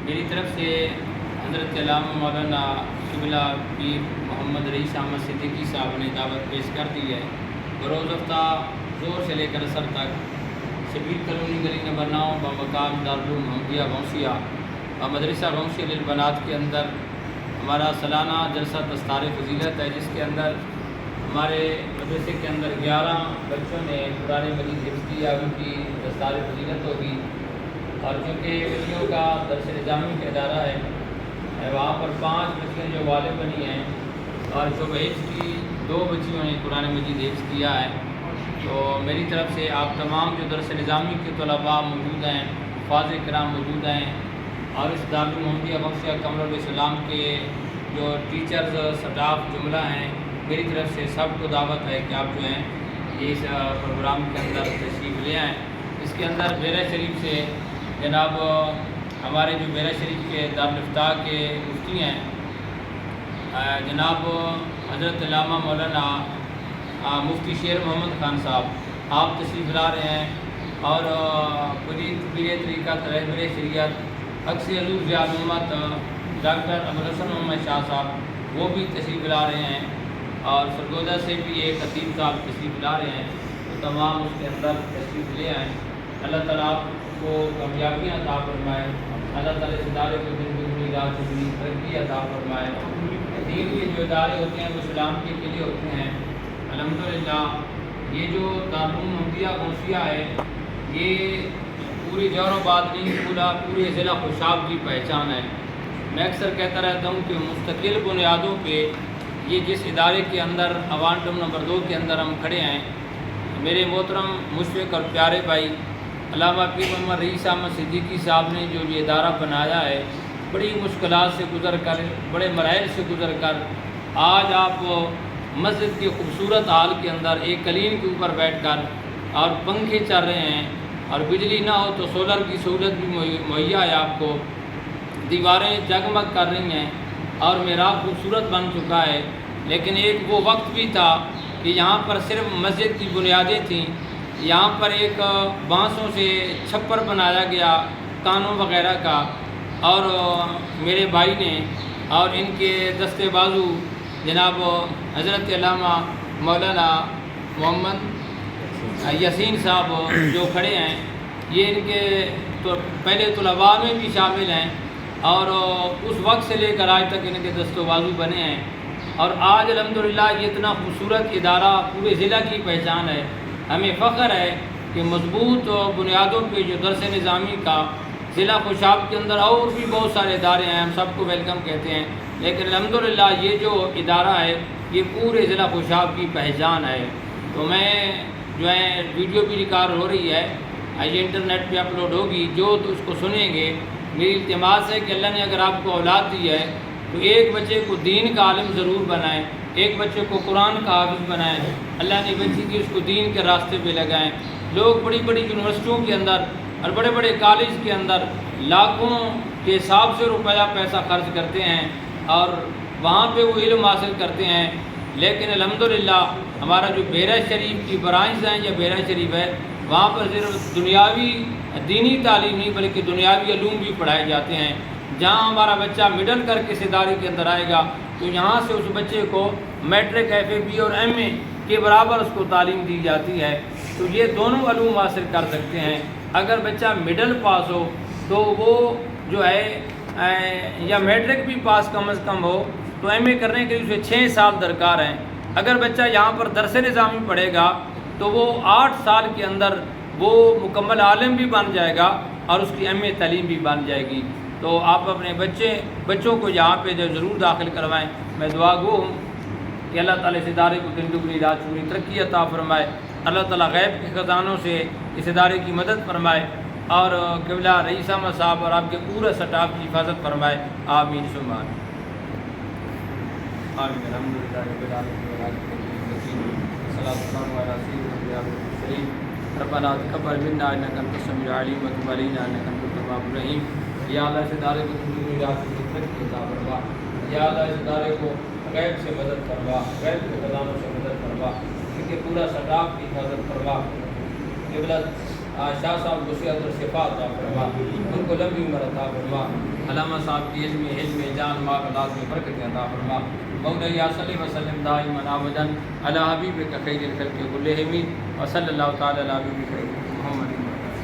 میری طرف سے حضرت علامہ مولانا قبلہ پیر محمد رئیس احمد صدیقی صاحب نے دعوت پیش کر دی ہے۔ بروز ہفتہ زور سے لے کر اثر تک شبیر کالونی گلی نمبر 9 بمقام دارالعلوم محمدیہ غوثیہ اور مدرسہ غوثیہ للبنات کے اندر ہمارا سالانہ جلسہ دستار فضیلت ہے، جس کے اندر ہمارے مدرسے کے اندر 11 بچوں نے قرآن مجید حفظ کیا، ان کی دستار فضیلت ہوگی۔ اور چونکہ بچیوں کا درس نظامی کا ادارہ ہے، وہاں پر 5 بچیاں جو والد بنی ہیں اور شعبہ حفظ کی 2 بچیوں نے قرآن مجید حفظ کیا ہے۔ تو میری طرف سے آپ تمام جو درس نظامی کے طلباء موجود ہیں، فاضل کرام موجود ہیں، اور اس دارالعلوم محمدیہ غوثیہ قمرالاسلام کے جو ٹیچرز سٹاف جملہ ہیں، میری طرف سے سب کو دعوت ہے کہ آپ جو ہیں اس پروگرام کے اندر تشریف لے آئیں۔ اس کے اندر بیرہ شریف سے جناب ہمارے جو بیرہ شریف کے دارالفتاح کے مفتی ہیں جناب حضرت علامہ مولانا مفتی شیر محمد خان صاحب، آپ تشریف لا رہے ہیں، اور پیر طریقہ رہبر شریعت اکثر حضور زیاد امت ڈاکٹر ابوالحسن محمد شاہ صاحب وہ بھی تشریف لا رہے ہیں، اور سرگودا سے بھی ایک خطیب صاحب تشریف لا رہے ہیں۔ تو تمام اس کے اندر تشریف لے آئیں۔ اللہ تعالیٰ آپ کو کامیابیاں عطا فرمائے، اللہ تعالیٰ اس ادارے کو دن دگنی رات چگنی ترقی عطا فرمائے۔ دین کے جو ادارے ہوتے ہیں وہ اسلام کے لیے ہوتے ہیں۔ الحمدللہ یہ جو دارالعلوم محمدیہ غوثیہ ہے، یہ پوری جور و باد نہیں، پورے ضلع خوشاب کی پہچان ہے۔ میں اکثر کہتا رہتا ہوں کہ مستقل بنیادوں پہ یہ جس ادارے کے اندر اوانٹم نمبر 2 کے اندر ہم کھڑے ہیں، میرے محترم مشفق اور پیارے بھائی علامہ پیر محمد رئیس احمد صدیقی صاحب نے جو یہ ادارہ بنایا ہے، بڑی مشکلات سے گزر کر، بڑے مراحل سے گزر کر آج آپ مسجد کے خوبصورت ہال کے اندر ایک قلین کے اوپر بیٹھ کر اور پنکھے چل رہے ہیں، اور بجلی نہ ہو تو سولر کی سہولت بھی مہیا ہے آپ کو، دیواریں جگمگ کر رہی ہیں اور محراب خوبصورت بن چکا ہے۔ لیکن ایک وہ وقت بھی تھا کہ یہاں پر صرف مسجد کی بنیادیں تھیں، یہاں پر ایک بانسوں سے چھپر بنایا گیا کانوں وغیرہ کا، اور میرے بھائی نے اور ان کے دستے بازو جناب حضرت علامہ مولانا محمد یسین صاحب جو کھڑے ہیں، یہ ان کے تو پہلے طلباء میں بھی شامل ہیں، اور اس وقت سے لے کر آج تک ان کے دست و بازو بنے ہیں، اور آج الحمدللہ یہ اتنا خوبصورت ادارہ پورے ضلع کی پہچان ہے۔ ہمیں فخر ہے کہ مضبوط بنیادوں پہ جو درس نظامی کا ضلع خوشاب کے اندر اور بھی بہت سارے ادارے ہیں، ہم سب کو ویلکم کہتے ہیں، لیکن الحمدللہ یہ جو ادارہ ہے یہ پورے ضلع خوشاب کی پہچان ہے۔ تو میں جو ہے ویڈیو بھی ریکارڈ ہو رہی ہے، یہ انٹرنیٹ پہ اپلوڈ ہوگی، جو تو اس کو سنیں گے، میری التماس ہے کہ اللہ نے اگر آپ کو اولاد دی ہے تو ایک بچے کو دین کا عالم ضرور بنائیں، ایک بچے کو قرآن کا حافظ بنائیں، اللہ نے بچی کی اس کو دین کے راستے پہ لگائیں۔ لوگ بڑی بڑی یونیورسٹیوں کے اندر اور بڑے بڑے کالج کے اندر لاکھوں کے حساب سے روپیہ پیسہ خرچ کرتے ہیں اور وہاں پہ وہ علم حاصل کرتے ہیں، لیکن الحمدللہ ہمارا جو بیرہ شریف کی برانچ ہیں یا بیرہ شریف ہے، وہاں پر صرف دنیاوی دینی تعلیم نہیں بلکہ دنیاوی علوم بھی پڑھائے جاتے ہیں۔ جہاں ہمارا بچہ مڈل کر کے اس ادارے کے اندر آئے گا تو یہاں سے اس بچے کو میٹرک، ایف اے، بی اور ایم اے کے برابر اس کو تعلیم دی جاتی ہے، تو یہ دونوں علوم حاصل کر سکتے ہیں۔ اگر بچہ مڈل پاس ہو تو وہ جو ہے یا میٹرک بھی پاس کم از کم ہو تو ایم اے کرنے کے لیے اسے 6 سال درکار ہیں۔ اگر بچہ یہاں پر درس نظامی پڑھے گا تو وہ 8 سال کے اندر وہ مکمل عالم بھی بن جائے گا اور اس کی ایم اے تعلیم بھی بن جائے گی۔ تو آپ اپنے بچوں کو یہاں پہ جو ضرور داخل کروائیں۔ میں دعا گو ہوں کہ اللہ تعالیٰ اس ادارے کو دن دگنی رات چگنی ترقی عطا فرمائے، اللہ تعالیٰ غیب کے خزانوں سے اس ادارے کی مدد فرمائے، اور قبلہ رئیس احمد صاحب اور آپ کے پورے سٹاف کی حفاظت فرمائے، آمین ثم آمین۔ آمین الحمدللہ رب العالمین، صلاۃ والسلام علی سیدنا المرسلین، ربنا تقبل منا انک انت السمیع العلیم وتب علینا انک انت التواب الرحیم۔ یا اللہ اس ادارے کو دن دگنی رات چگنی ترقی عطا فرما، یا اللہ اس ادارے کو غیب سے مدد فرما، غیب کے خزانوں سے مدد فرما، ان کے پورا سٹاف کی حفاظت فرما۔ قبلہ شاہ صاحب کو صحت اور شفا عطا فرما، ان کو لمبی عمر عطا فرما، علامہ صاحب کی علم جان مال اولاد میں برکت عطا فرما۔ مولانا یا صلی وسلم دائما ابدا علی حبیبک خیر الخلق کلہم وصلی اللہ تعالی علی حبیبک محمد